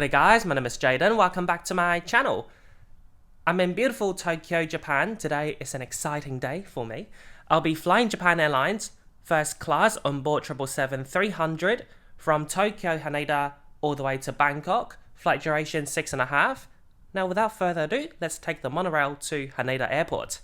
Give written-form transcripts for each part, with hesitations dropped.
G'day guys, my name is Jaden, welcome back to my channel. I'm in beautiful Tokyo, Japan. Today is an exciting day for me. I'll be flying Japan Airlines first class on board 777-300 from Tokyo Haneda all the way to Bangkok. Flight duration 6.5. Now without further ado, let's take the monorail to Haneda Airport.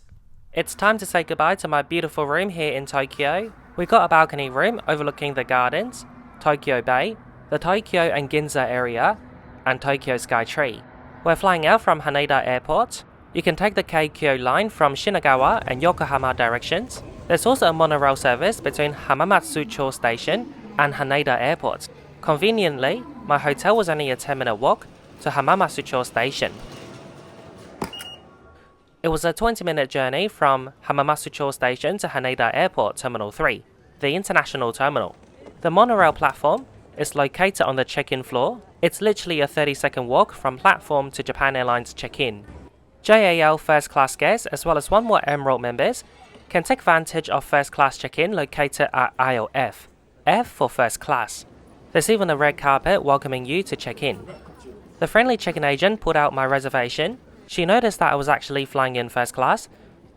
It's time to say goodbye to my beautiful room here in Tokyo. We've got a balcony room overlooking the gardens, Tokyo Bay, the Tokyo and Ginza area, and Tokyo Skytree. We're flying out from Haneda Airport. You can take the Keikyo line from Shinagawa and Yokohama directions. There's also a monorail service between Hamamatsucho Station and Haneda Airport. Conveniently, my hotel was only a 10-minute walk to Hamamatsucho Station. It was a 20-minute journey from Hamamatsucho Station to Haneda Airport Terminal 3, the international terminal. The monorail platform is located on the check-in floor. It's literally a 30-second walk from platform to Japan Airlines check-in. JAL first class guests as well as one more Emerald members can take advantage of first class check-in located at aisle F. F for first class. There's even a red carpet welcoming you to check-in. The friendly check-in agent pulled out my reservation. She noticed that I was actually flying in first class,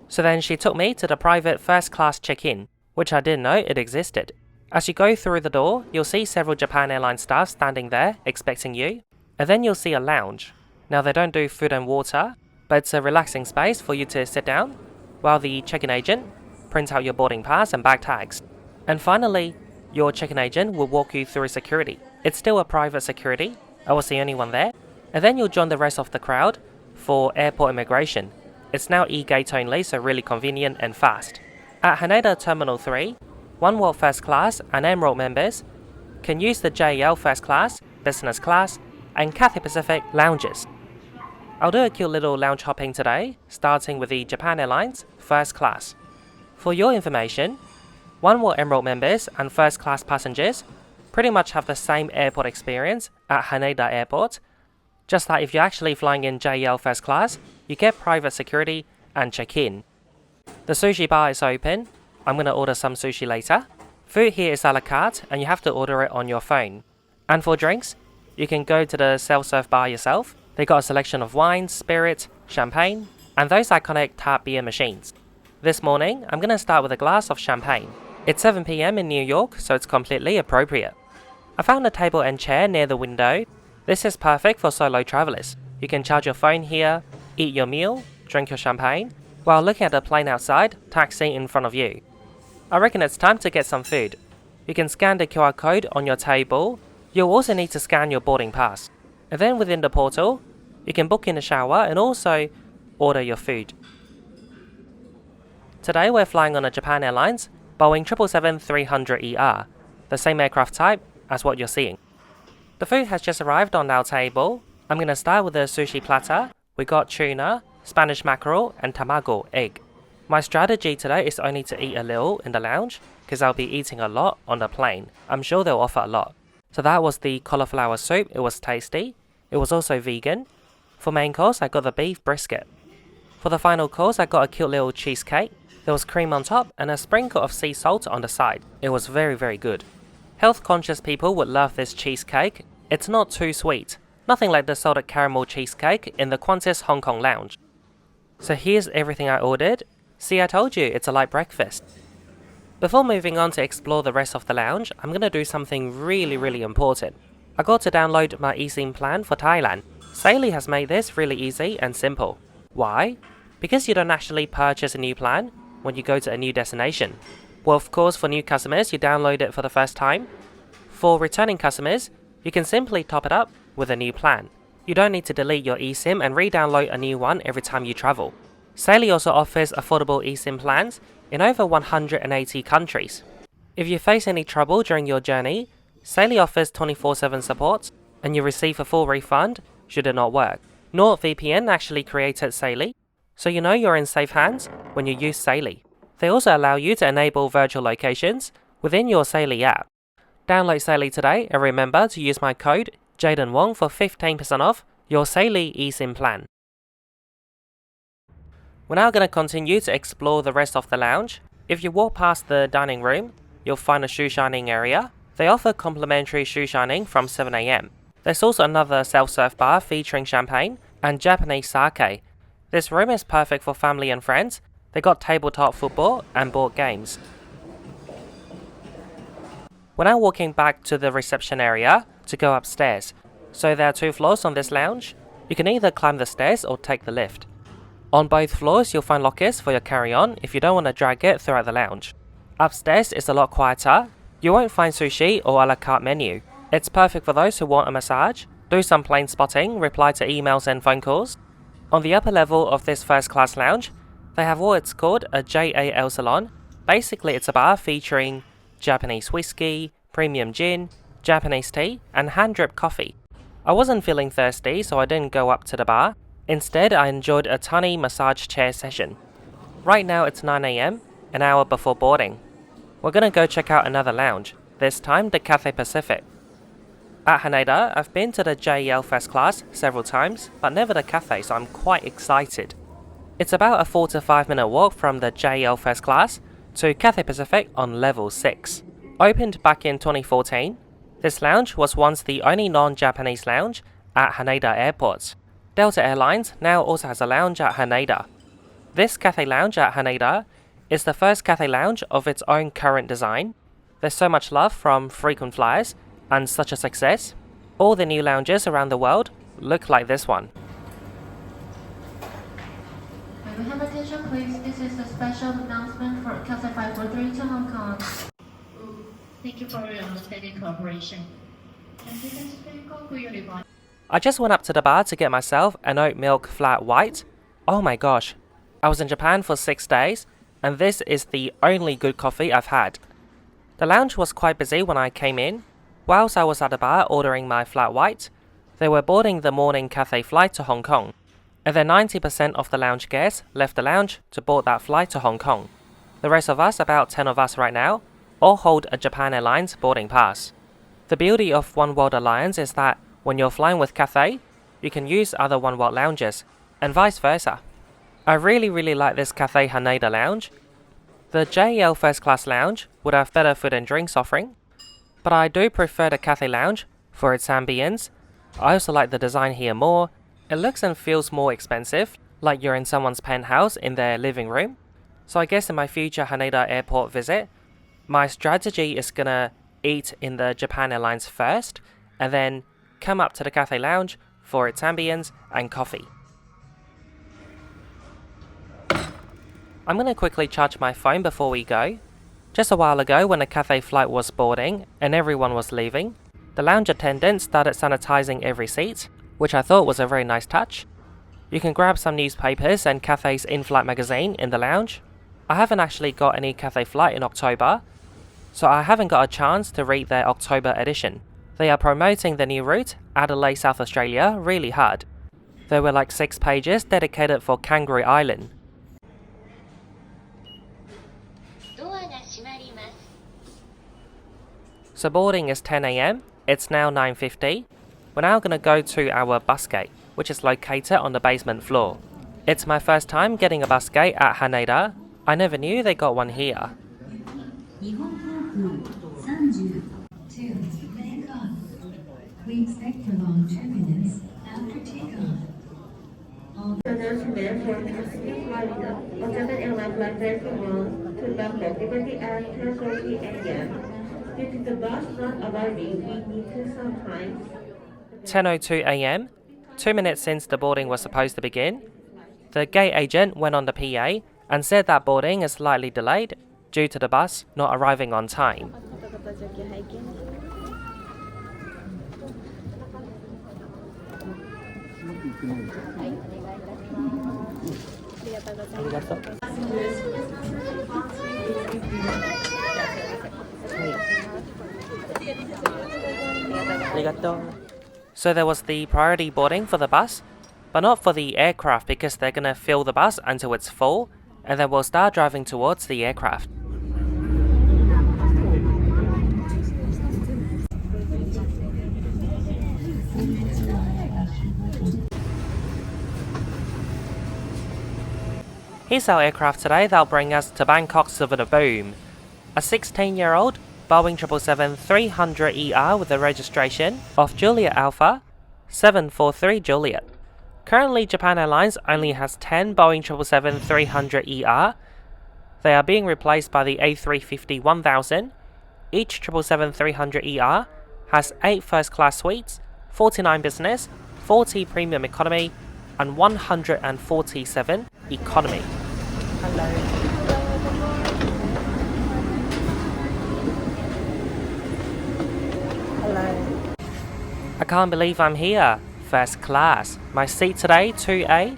so then she took me to the private first class check-in, which I didn't know it existed. As you go through the door, you'll see several Japan Airlines staff standing there expecting you, and then you'll see a lounge. Now they don't do food and water, but it's a relaxing space for you to sit down while the check-in agent prints out your boarding pass and bag tags. And finally, your check-in agent will walk you through security. It's still a private security, I was the only one there, and then you'll join the rest of the crowd for airport immigration. It's now e-gate only, so really convenient and fast. At Haneda Terminal 3, One World First Class and Emerald members can use the JL First Class, Business Class, and Cathay Pacific lounges. I'll do a cute little lounge hopping today, starting with the Japan Airlines First Class. For your information, One World Emerald members and First Class passengers pretty much have the same airport experience at Haneda Airport, just that if you're actually flying in JL First Class, you get private security and check-in. The sushi bar is open. I'm going to order some sushi later. Food here is a la carte and you have to order it on your phone. And for drinks, you can go to the self-serve bar yourself. They got a selection of wines, spirits, champagne, and those iconic tap beer machines. This morning, I'm going to start with a glass of champagne. It's 7 PM in New York, so it's completely appropriate. I found a table and chair near the window. This is perfect for solo travelers. You can charge your phone here, eat your meal, drink your champagne, while looking at the plane outside, taxiing in front of you. I reckon it's time to get some food. You can scan the QR code on your table. You'll also need to scan your boarding pass. And then within the portal, you can book in a shower and also order your food. Today we're flying on a Japan Airlines Boeing 777-300ER, the same aircraft type as what you're seeing. The food has just arrived on our table. I'm going to start with the sushi platter. We got tuna, Spanish mackerel, and tamago egg. My strategy today is only to eat a little in the lounge, because I'll be eating a lot on the plane. I'm sure they'll offer a lot. So that was the cauliflower soup. It was tasty. It was also vegan. For main course, I got the beef brisket. For the final course, I got a cute little cheesecake. There was cream on top and a sprinkle of sea salt on the side. It was very, very good. Health-conscious people would love this cheesecake. It's not too sweet. Nothing like the salted caramel cheesecake in the Qantas Hong Kong lounge. So here's everything I ordered. See, I told you, it's a light breakfast. Before moving on to explore the rest of the lounge, I'm going to do something really important. I got to download my eSIM plan for Thailand. SAILY has made this really easy and simple. Why? Because you don't actually purchase a new plan when you go to a new destination. Well, of course, for new customers, you download it for the first time. For returning customers, you can simply top it up with a new plan. You don't need to delete your eSIM and re-download a new one every time you travel. SAILY also offers affordable eSIM plans in over 180 countries. If you face any trouble during your journey, SAILY offers 24/7 support and you receive a full refund should it not work. NordVPN actually created SAILY, so you know you're in safe hands when you use SAILY. They also allow you to enable virtual locations within your SAILY app. Download SAILY today and remember to use my code JadenWong for 15% off your SAILY eSIM plan. We're now going to continue to explore the rest of the lounge. If you walk past the dining room, you'll find a shoe shining area. They offer complimentary shoe shining from 7 AM. There's also another self-serve bar featuring champagne and Japanese sake. This room is perfect for family and friends. They got tabletop football and board games. We're now walking back to the reception area to go upstairs. So there are 2 floors on this lounge. You can either climb the stairs or take the lift. On both floors you'll find lockers for your carry-on if you don't want to drag it throughout the lounge. Upstairs is a lot quieter. You won't find sushi or a la carte menu. It's perfect for those who want a massage, do some plane spotting, reply to emails and phone calls. On the upper level of this first class lounge, they have what it's called a JAL salon. Basically it's a bar featuring Japanese whiskey, premium gin, Japanese tea and hand-drip coffee. I wasn't feeling thirsty so I didn't go up to the bar. Instead I enjoyed a tiny massage chair session. Right now it's 9 AM, an hour before boarding. We're gonna go check out another lounge, this time the Cathay Pacific. At Haneda, I've been to the JAL first class several times, but never the Cathay, so I'm quite excited. It's about a 4 to 5 minute walk from the JAL first class to Cathay Pacific on level 6. Opened back in 2014, this lounge was once the only non-Japanese lounge at Haneda Airport. Delta Airlines now also has a lounge at Haneda. This Cathay lounge at Haneda is the first Cathay lounge of its own current design. There's so much love from frequent flyers and such a success. All the new lounges around the world look like this one. May we have attention please? This is a special announcement for Cathay 543 to Hong Kong. Thank you for your understanding cooperation. I just went up to the bar to get myself an oat milk flat white. Oh my gosh, I was in Japan for 6 days and this is the only good coffee I've had. The lounge was quite busy when I came in. Whilst I was at the bar ordering my flat white, they were boarding the morning Cathay flight to Hong Kong, and then 90% of the lounge guests left the lounge to board that flight to Hong Kong. The rest of us, about 10 of us right now, all hold a Japan Airlines boarding pass. The beauty of One World Alliance is that when you're flying with Cathay, you can use other One World lounges, and vice versa. I really like this Cathay Haneda lounge. The JL First Class lounge would have better food and drinks offering, but I do prefer the Cathay lounge for its ambience. I also like the design here more. It looks and feels more expensive, like you're in someone's penthouse in their living room. So I guess in my future Haneda airport visit, my strategy is gonna eat in the Japan Airlines first, and then come up to the Cathay lounge for its ambience and coffee. I'm gonna quickly charge my phone before we go. Just a while ago when the Cathay flight was boarding and everyone was leaving, the lounge attendant started sanitizing every seat, which I thought was a very nice touch. You can grab some newspapers and Cathay's in-flight magazine in the lounge. I haven't actually got any Cathay flight in October, so I haven't got a chance to read their October edition. They are promoting the new route, Adelaide, South Australia, really hard. There were like 6 pages dedicated for Kangaroo Island. So boarding is 10 AM, it's now 9:50. We're now gonna go to our bus gate, which is located on the basement floor. It's my first time getting a bus gate at Haneda. I never knew they got one here. We expect to launch 2 minutes after takeoff. Announcement for Pacific Florida. Alternate airline flight 31 to Bangkok liberty at 10:30 AM. Due to the bus not arriving, we need to sometimes. 10:02 AM, 2 minutes since the boarding was supposed to begin. The gate agent went on the PA and said that boarding is slightly delayed due to the bus not arriving on time. So there was the priority boarding for the bus, but not for the aircraft because they're gonna fill the bus until it's full, and then we'll start driving towards the aircraft. Here's our aircraft today that'll bring us to Bangkok Silver the Boom. A 16-year-old Boeing 777-300ER with the registration of Juliet Alpha 743 Juliet. Currently, Japan Airlines only has 10 Boeing 777-300ER. They are being replaced by the A350-1000. Each 777-300ER has 8 first-class suites, 49 business, 40 premium economy, and 147 economy. Hello. I can't believe I'm here. First class. My seat today, 2A.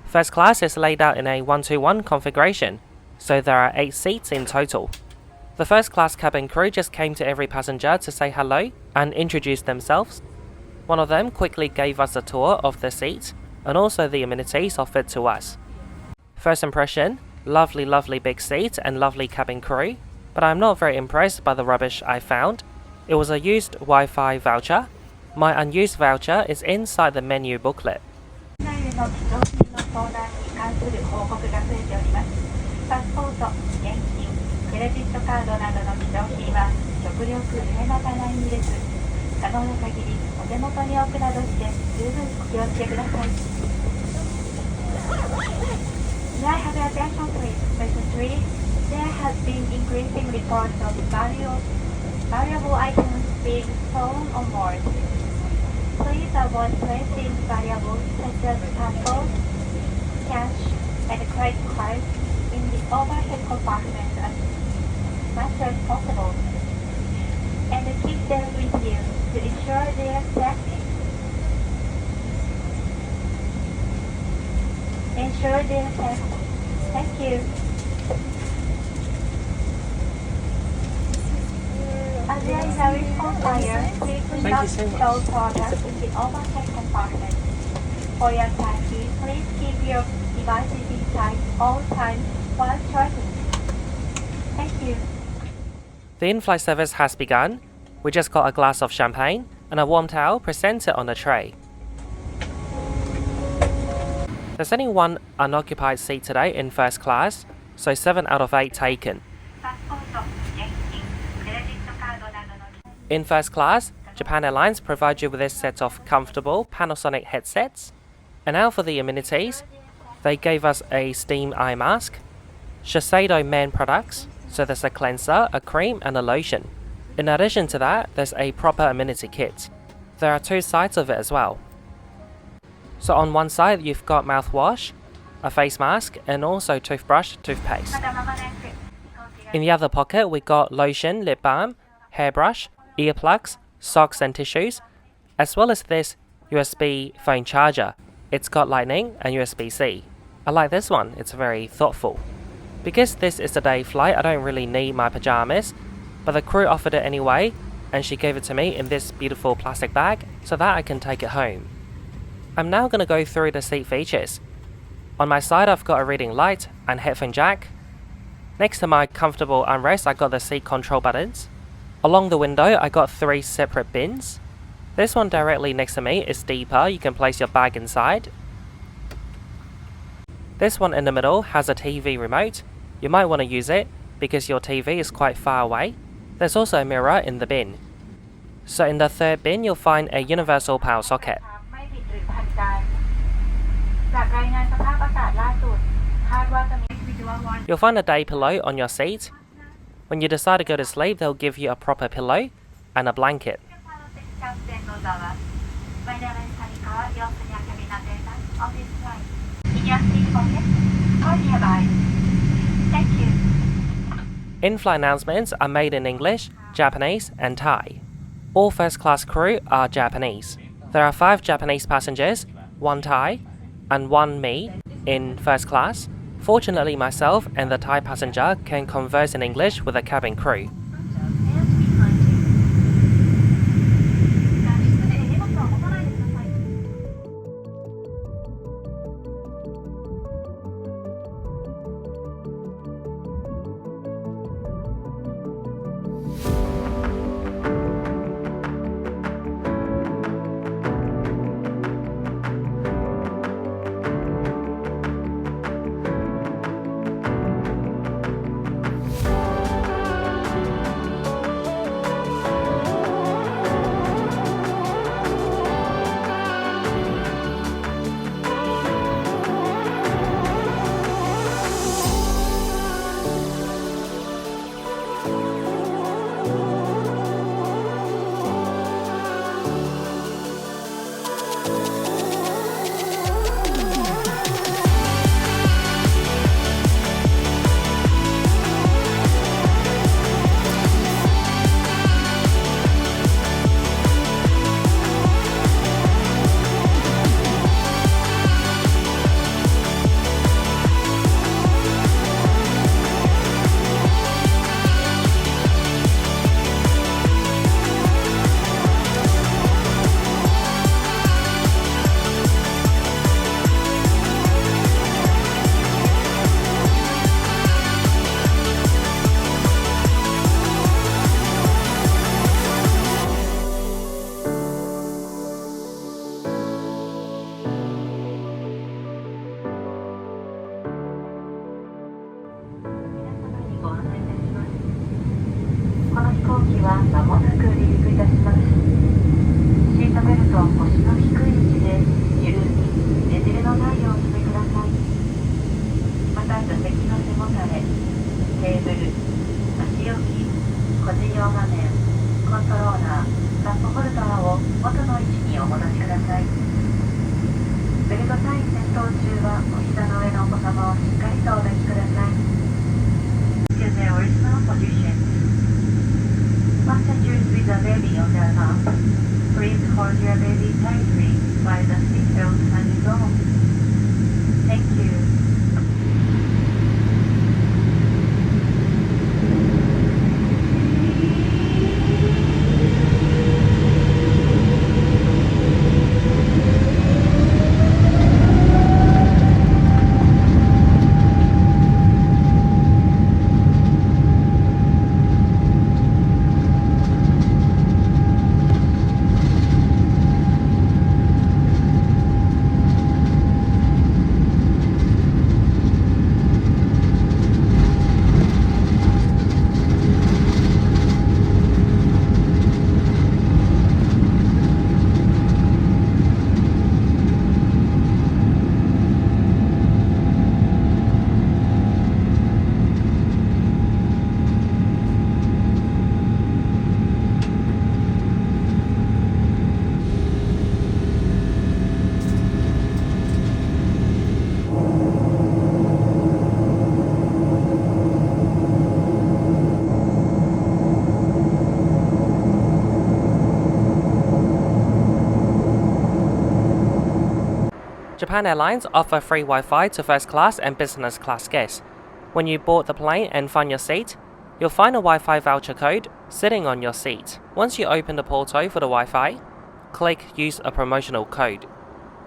First class is laid out in a 1-to-1 configuration, so there are 8 seats in total. The first class cabin crew just came to every passenger to say hello and introduce themselves. One of them quickly gave us a tour of the seats and also the amenities offered to us. First impression, lovely big seat and lovely cabin crew, but I'm not very impressed by the rubbish I found. It was a used Wi-Fi voucher. My unused voucher is inside the menu booklet. May I have your attention please? Question 3. There has been increasing reports of valuable items being stolen on board. Please avoid placing valuables such as passports, cash, and credit cards in the overhead compartment as much as possible, and keep them with you to ensure their safety. Ensure their safety. Thank you. As there is a risk of fire, please do not store products in the overhead compartment. For your safety, please keep your devices inside all times while charging. Thank you. The in-flight service has begun. We just got a glass of champagne and a warm towel presented on a tray. There's only one unoccupied seat today in first class, so 7 out of 8 taken. In first class, Japan Airlines provide you with this set of comfortable Panasonic headsets. And now for the amenities. They gave us a steam eye mask, Shiseido men products, so there's a cleanser, a cream and a lotion. In addition to that, there's a proper amenity kit. There are 2 sides of it as well. So on one side you've got mouthwash, a face mask and also toothbrush, toothpaste. In the other pocket we got lotion, lip balm, hairbrush, earplugs, socks and tissues, as well as this USB phone charger. It's got lightning and USB-C. I like this one, it's very thoughtful. Because this is a day flight, I don't really need my pajamas, but the crew offered it anyway, and she gave it to me in this beautiful plastic bag so that I can take it home. I'm now going to go through the seat features. On my side I've got a reading light and headphone jack. Next to my comfortable armrest I got the seat control buttons. Along the window I got 3 separate bins. This one directly next to me is deeper, you can place your bag inside. This one in the middle has a TV remote. You might want to use it because your TV is quite far away. There's also a mirror in the bin. So in the third bin you'll find a universal power socket. You'll find a day pillow on your seat. When you decide to go to sleep, they'll give you a proper pillow and a blanket. In-flight announcements are made in English, Japanese and Thai. All first-class crew are Japanese. There are 5 Japanese passengers, 1 Thai, and 1 me in first class. Fortunately, myself and the Thai passenger can converse in English with the cabin crew. 中はお膝の上のお子様をしっかりとお抱きください。To their original position. Passengers with a baby on their lap, please hold your baby tightly while the seatbelt sign is on. Thank you. Japan Airlines offer free Wi-Fi to first class and business class guests. When you board the plane and find your seat, you'll find a Wi-Fi voucher code sitting on your seat. Once you open the portal for the Wi-Fi, click Use a promotional code.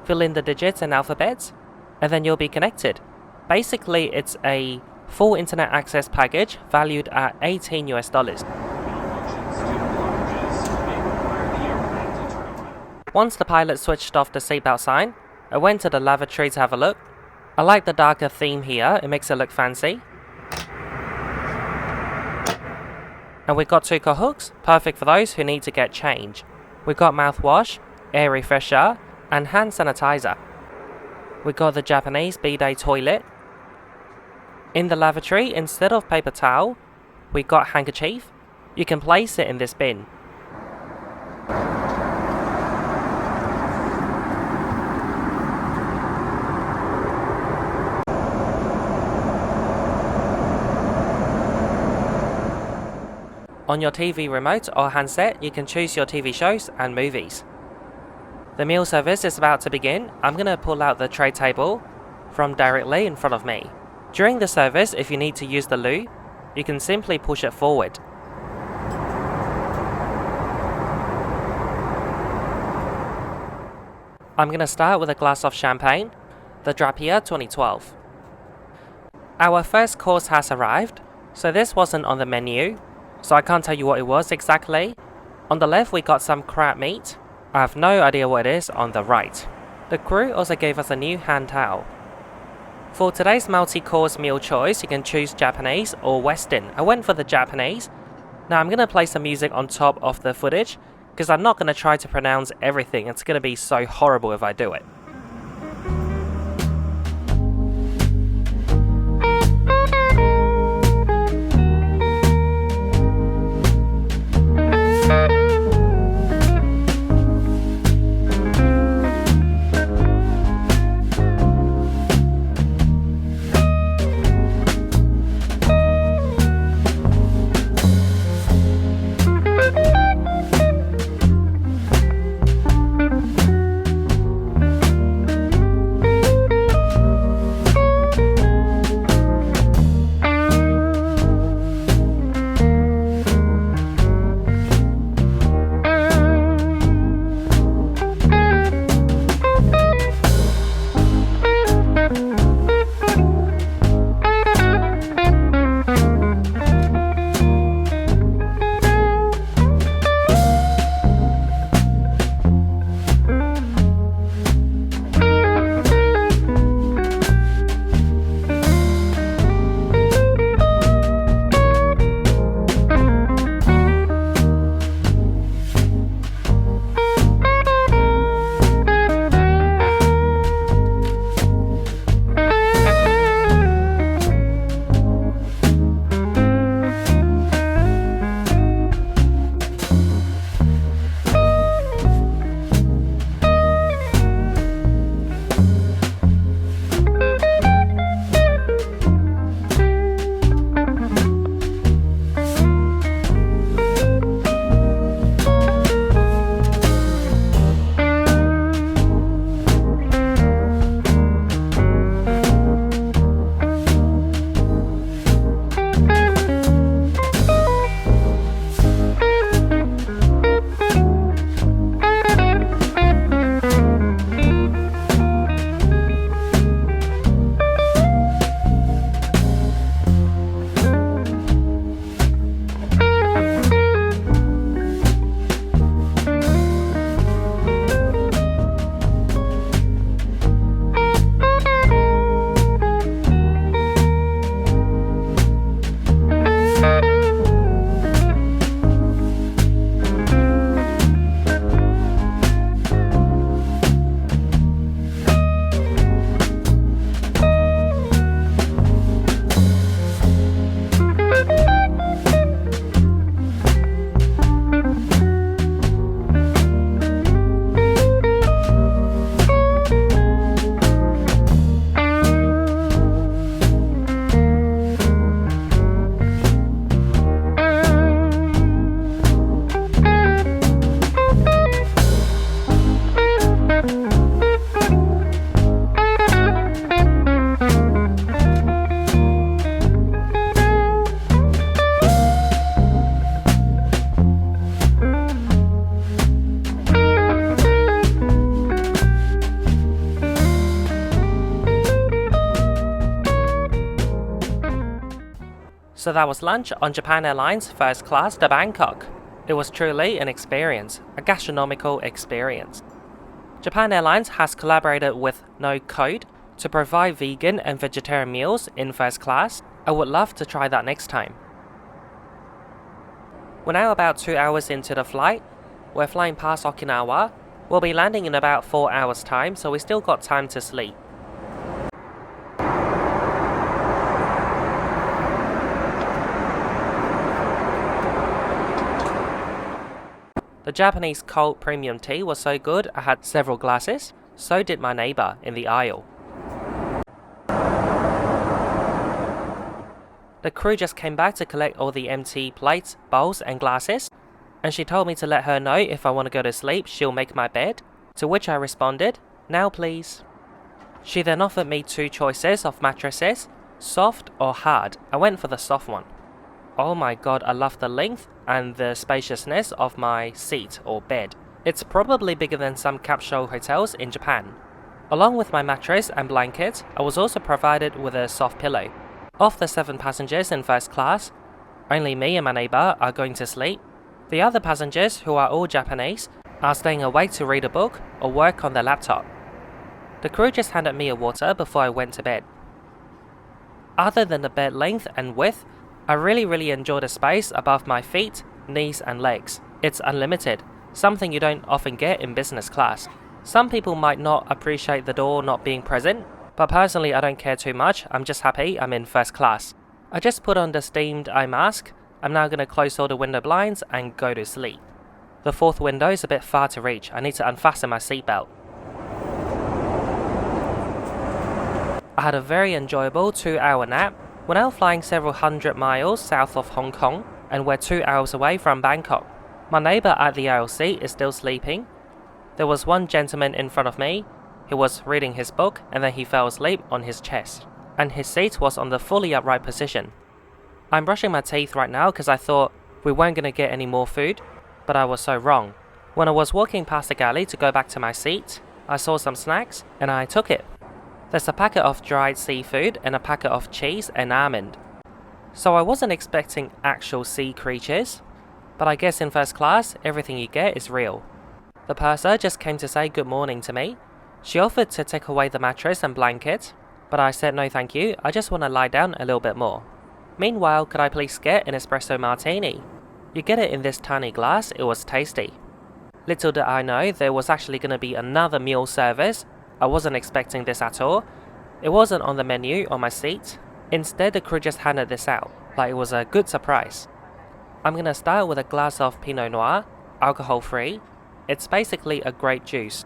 Fill in the digits and alphabets, and then you'll be connected. Basically, it's a full internet access package valued at $18. Once the pilot switched off the seatbelt sign, I went to the lavatory to have a look. I like the darker theme here, it makes it look fancy. And we got 2 hooks, perfect for those who need to get change. We got mouthwash, air refresher, and hand sanitizer. We got the Japanese bidet toilet. In the lavatory, instead of paper towel, we got handkerchief. You can place it in this bin. On your TV remote or handset, you can choose your TV shows and movies. The meal service is about to begin. I'm going to pull out the tray table from directly in front of me. During the service, if you need to use the loo, you can simply push it forward. I'm going to start with a glass of champagne, the Drapier 2012. Our first course has arrived, so this wasn't on the menu, so I can't tell you what it was exactly. On the left we got some crab meat. I have no idea what it is on the right. The crew also gave us a new hand towel. For today's multi-course meal choice, you can choose Japanese or Western. I went for the Japanese. Now I'm going to play some music on top of the footage, because I'm not going to try to pronounce everything. It's going to be so horrible if I do it. So that was lunch on Japan Airlines first class to Bangkok. It was truly an experience, a gastronomical experience. Japan Airlines has collaborated with No Code to provide vegan and vegetarian meals in first class. I would love to try that next time. We're now about 2 hours into the flight. We're flying past Okinawa. We'll be landing in about 4 hours time, so we still got time to sleep. The Japanese cold premium tea was so good I had several glasses, so did my neighbour in the aisle. The crew just came back to collect all the empty plates, bowls and glasses, and she told me to let her know if I want to go to sleep, she'll make my bed, to which I responded, "Now please." She then offered me 2 choices of mattresses, soft or hard. I went for the soft one. Oh my god, I love the length and the spaciousness of my seat or bed. It's probably bigger than some capsule hotels in Japan. Along with my mattress and blanket, I was also provided with a soft pillow. Of the 7 passengers in first class, only me and my neighbour are going to sleep. The other passengers, who are all Japanese, are staying awake to read a book or work on their laptop. The crew just handed me a water before I went to bed. Other than the bed length and width, I really enjoy the space above my feet, knees and legs. It's unlimited, something you don't often get in business class. Some people might not appreciate the door not being present, but personally I don't care too much. I'm just happy I'm in first class. I just put on the steamed eye mask. I'm now going to close all the window blinds and go to sleep. The 4th window is a bit far to reach. I need to unfasten my seatbelt. I had a very enjoyable 2-hour nap. We're now flying several hundred miles south of Hong Kong, and we're 2 hours away from Bangkok. My neighbour at the aisle seat is still sleeping. There was one gentleman in front of me. He was reading his book and then he fell asleep on his chest, and his seat was on the fully upright position. I'm brushing my teeth right now because I thought we weren't going to get any more food, but I was so wrong. When I was walking past the galley to go back to my seat, I saw some snacks and I took it. There's a packet of dried seafood and a packet of cheese and almond. So I wasn't expecting actual sea creatures, but I guess in first class, everything you get is real. The purser just came to say good morning to me. She offered to take away the mattress and blanket, but I said no thank you, I just want to lie down a little bit more. Meanwhile, could I please get an espresso martini? You get it in this tiny glass, it was tasty. Little did I know there was actually going to be another meal service. I wasn't expecting this at all. It wasn't on the menu on my seat. Instead, the crew just handed this out, like it was a good surprise. I'm gonna start with a glass of Pinot Noir, alcohol free. It's basically a grape juice.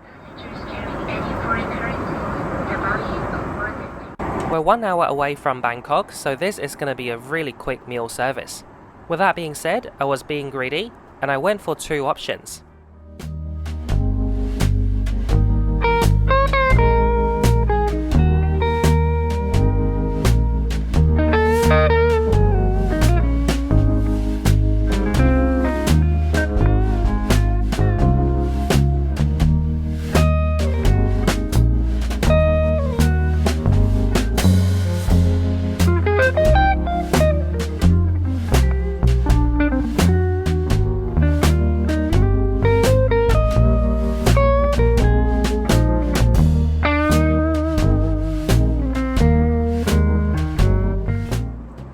We're 1 hour away from Bangkok, so this is gonna be a really quick meal service. With that being said, I was being greedy, and I went for 2 options.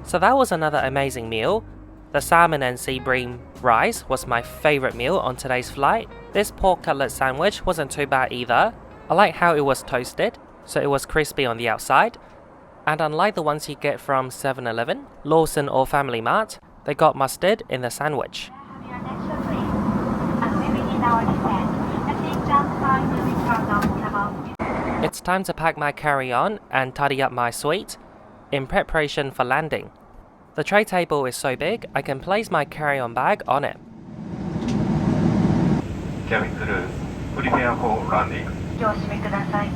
So that was another amazing meal. The salmon and sea bream rice was my favorite meal on today's flight. This pork cutlet sandwich wasn't too bad either. I like how it was toasted, so it was crispy on the outside. And unlike the ones you get from 7-Eleven, Lawson or Family Mart, they got mustard in the sandwich. It's time to pack my carry-on and tidy up my suite in preparation for landing. The tray table is so big, I can place my carry-on bag on it. Cabin crew, prepare for landing. お閉めください。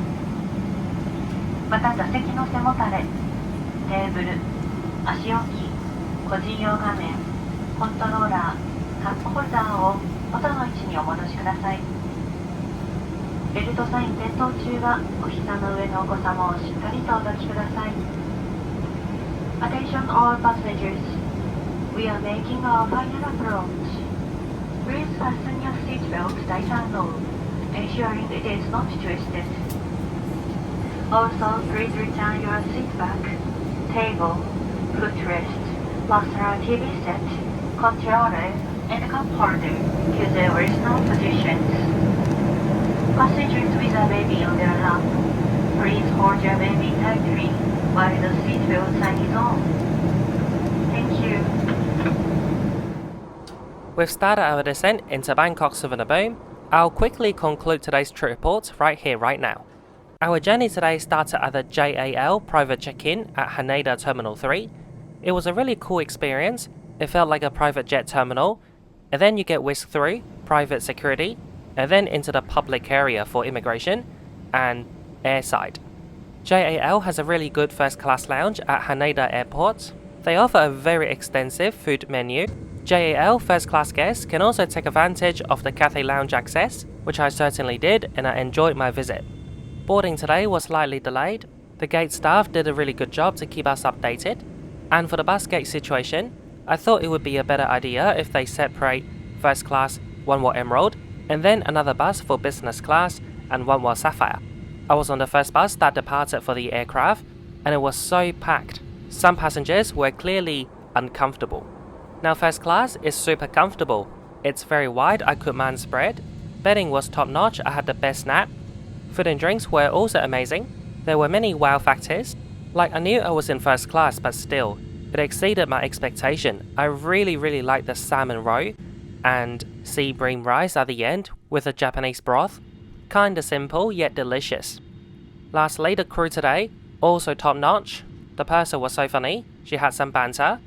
また座席の背もたれ、テーブル、足置き、個人用画面、コントローラー、カップホルダーを元の位置にお戻しください。ベルトサイン点灯中はお膝の上のお子様をしっかりとお抱きください。Attention all passengers. We are making our final approach. Please fasten your seatbelt tight and low, ensuring it is not twisted. Also, please return your seat back, table, footrest, plastic TV set, controller, and cup holder to their original positions. Passengers with a baby on their lap, please hold your baby tightly while the seatbelt sign is on. Thank you. We've started our descent into Bangkok Suvarnabhumi. I'll quickly conclude today's trip report right here, right now. Our journey today started at the JAL private check-in at Haneda Terminal 3. It was a really cool experience. It felt like a private jet terminal, and then you get whisked through private security, and then into the public area for immigration and airside. JAL has a really good first-class lounge at Haneda Airport. They offer a very extensive food menu. JAL first-class guests can also take advantage of the Cathay Lounge access, which I certainly did, and I enjoyed my visit. Boarding today was slightly delayed. The gate staff did a really good job to keep us updated. And for the bus gate situation, I thought it would be a better idea if they separate first class One World Emerald, and then another bus for business class and One World Sapphire. I was on the first bus that departed for the aircraft, and it was so packed. Some passengers were clearly uncomfortable. Now first class is super comfortable. It's very wide, I could man spread. Bedding was top notch, I had the best nap. Food and drinks were also amazing. There were many wow factors. Like I knew I was in first class, but still, it exceeded my expectation. I really liked the salmon roe and sea bream rice at the end with a Japanese broth. Kinda simple yet delicious. Lastly, the crew today, also top notch. The purser was so funny, she had some banter.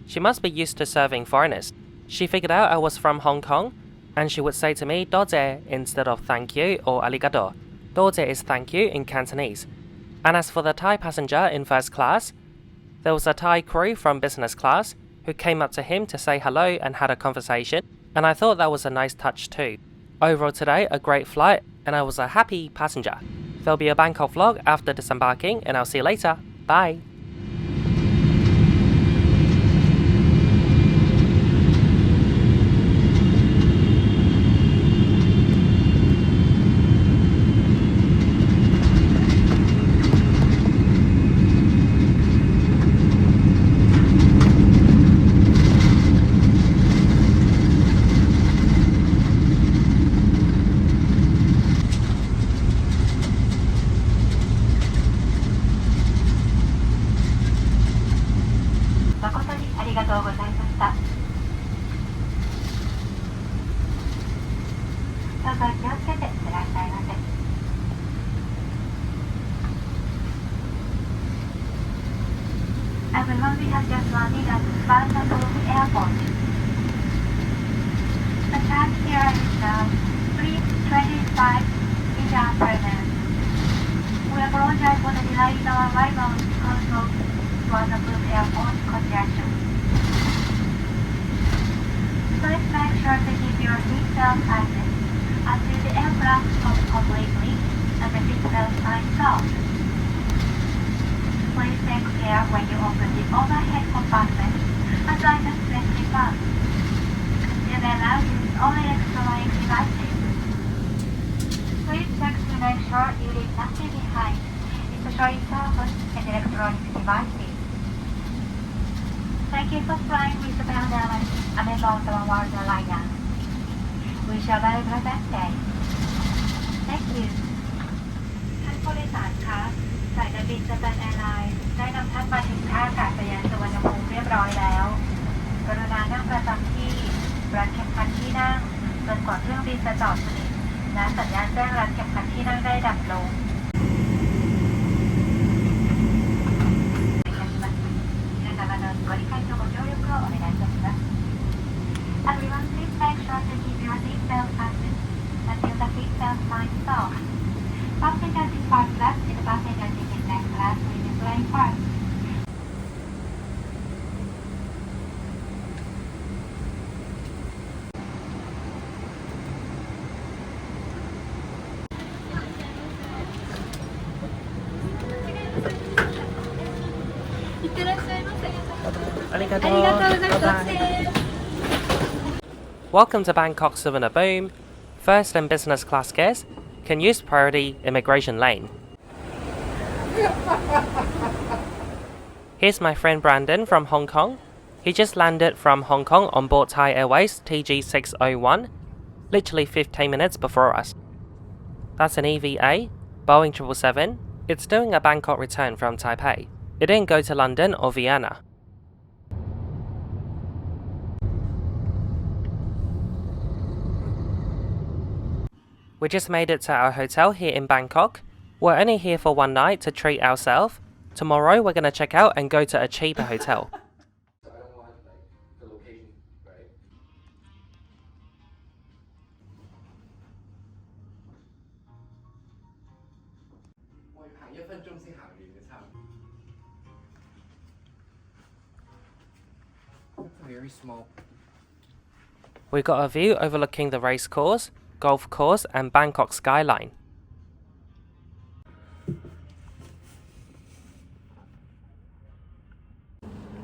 She must be used to serving foreigners. She figured out I was from Hong Kong, and she would say to me "Doze" instead of thank you or arigato. Doze is thank you in Cantonese. And as for the Thai passenger in first class, there was a Thai crew from business class who came up to him to say hello and had a conversation, and I thought that was a nice touch too. Overall today, a great flight, and I was a happy passenger. There'll be a Bangkok vlog after disembarking, and I'll see you later. Bye! Everyone, we have just landed at Pushback Airport. The time here is now 3:25 in the afternoon. We apologize for the delay in our arrival because of Pushback Airport congestion. Please make sure to keep your seatbelt fastened until the aircraft stops completely and the seatbelt signs off. Please take care when you open the overhead compartment and try to press the button. You may now use only electronic devices. Please check to make sure you leave nothing behind, especially phones and electronic devices. Thank you for flying with the Airlines, a member of the One World Alliance. We shall have a pleasant day. Thank you. ท่านผู้โดยสารคะสายการบิน Japan Airlines ได้นำท่านมาถึงท่าอากาศยานสุวรรณภูมิเรียบร้อยแล้ว กรุณานั่งประจำที่รัดเข็มขัดที่นั่งจนกว่าเครื่องบินจะจอดสนิทและสัญญาณแจ้งรัดเข็มขัดที่นั่งได้ดับลง Everyone, please make sure to keep your seatbelt fastened until the seatbelt signs off. Passengers in first class and passengers in business class will be flying first. Welcome to Bangkok Souvenir Boom. First and business class guests can use priority immigration lane. Here's my friend Brandon from Hong Kong. He just landed from Hong Kong on board Thai Airways TG601, literally 15 minutes before us. That's an EVA, Boeing 777. It's doing a Bangkok return from Taipei. It didn't go to London or Vienna. We just made it to our hotel here in Bangkok. We're only here for one night to treat ourselves. Tomorrow we're gonna check out and go to a cheaper hotel. Very small. We got a view overlooking the race course, golf course and Bangkok skyline.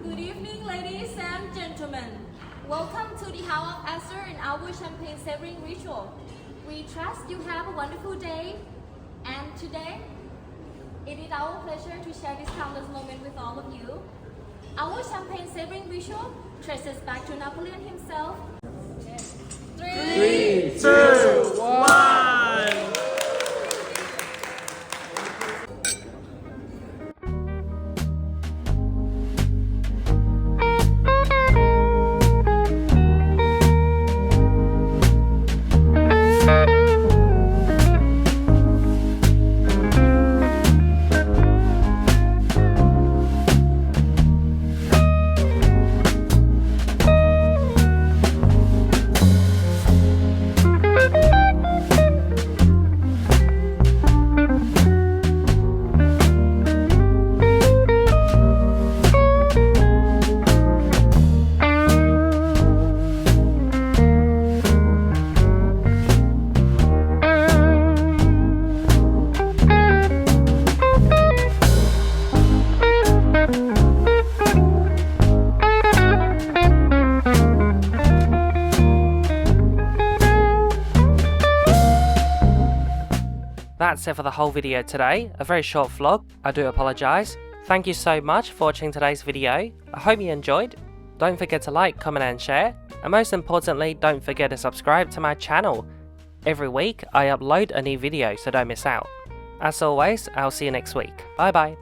Good evening, ladies and gentlemen. Welcome to the House of Esther and our champagne savoring ritual. We trust you have a wonderful day. And today, it is our pleasure to share this countless moment with all of you. Our champagne savoring ritual traces back to Napoleon himself. 3, 2, 1. That's it for the whole video today, a very short vlog, I do apologise. Thank you so much for watching today's video, I hope you enjoyed. Don't forget to like, comment and share, and most importantly don't forget to subscribe to my channel. Every week I upload a new video so don't miss out. As always, I'll see you next week, bye bye.